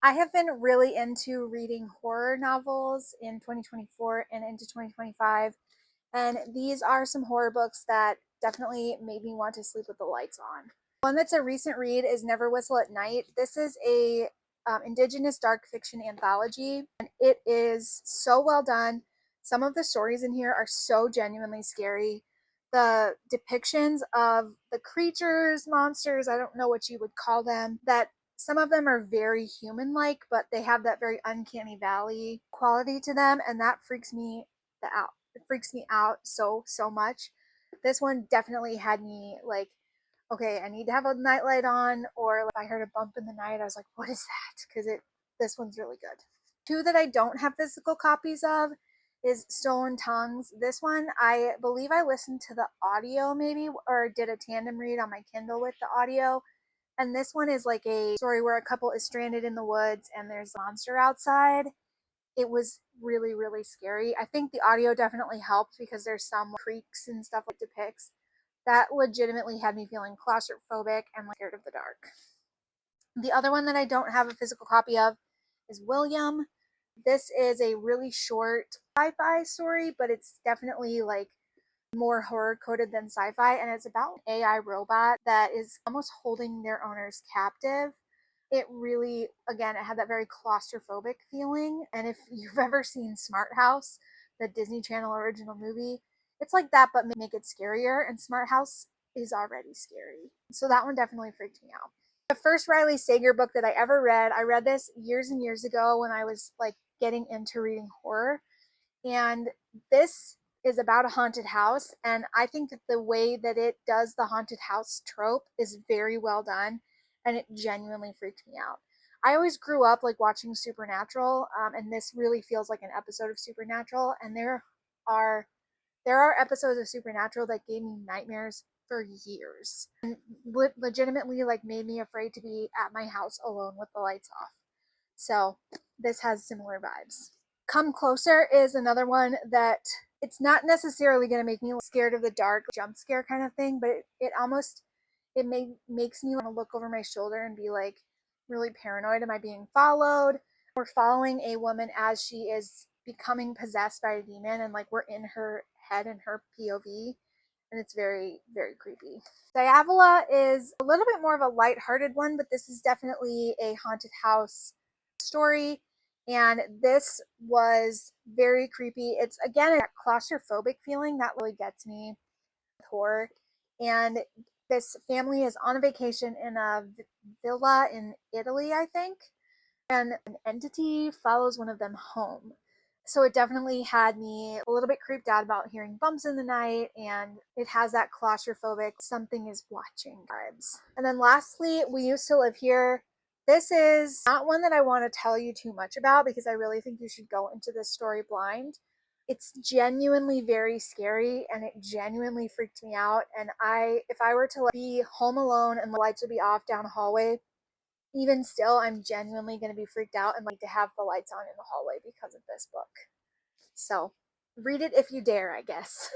I have been really into reading horror novels in 2024 and into 2025, and these are some horror books that definitely made me want to sleep with the lights on. One that's a recent read is Never Whistle at Night. This is a Indigenous dark fiction anthology, and it is so well done. Some of the stories in here are so genuinely scary. The depictions of the creatures, monsters, I don't know what you would call them, that some of them are very human like, but they have that very uncanny valley quality to them, and that freaks me out. It freaks me out so much. This one definitely had me like, okay, I need to have a nightlight on, or if I heard a bump in the night, I was like, what is that? Because this one's really good. Two that I don't have physical copies of is Stolen Tongues. This one, I believe I listened to the audio maybe, or did a tandem read on my Kindle with the audio. And this one is like a story where a couple is stranded in the woods and there's a monster outside. It was really scary. I think the audio definitely helped because there's some creaks and stuff it depicts that legitimately had me feeling claustrophobic and like scared of the dark. The other one that I don't have a physical copy of is William. This is a really short sci-fi story, but it's definitely like more horror coded than sci-fi, and it's about an AI robot that is almost holding their owners captive. It really, again, it had that very claustrophobic feeling. And if you've ever seen Smart House, the Disney Channel original movie, it's like that, but make it scarier. And Smart House is already scary. So that one definitely freaked me out. The first Riley Sager book that I ever read, I read this years and years ago when I was like getting into reading horror. And this is about a haunted house. And I think that the way that it does the haunted house trope is very well done. And it genuinely freaked me out. I always grew up like watching Supernatural, and this really feels like an episode of Supernatural. And are there are episodes of Supernatural that gave me nightmares for years, and legitimately like made me afraid to be at my house alone with the lights off. So this has similar vibes. Come Closer is another one that it's not necessarily going to make me scared of the dark, jump scare kind of thing, but it almost makes me want to look over my shoulder and be like really paranoid. Am I being followed? We're following a woman as she is becoming possessed by a demon, and like we're in her head and her POV, and it's very creepy. Diavola is a little bit more of a light-hearted one, but this is definitely a haunted house story, and this was very creepy. It's again a claustrophobic feeling that really gets me with horror. And this family is on a vacation in a villa in Italy, I think, and an entity follows one of them home. So it definitely had me a little bit creeped out about hearing bumps in the night, and it has that claustrophobic something is watching vibes. And then lastly, We Used to Live Here. This is not one that I want to tell you too much about because I really think you should go into this story blind. It's genuinely very scary and it genuinely freaked me out. And if I were to be home alone and the lights would be off down a hallway, even still, I'm genuinely going to be freaked out and like to have the lights on in the hallway because of this book. So read it if you dare, I guess.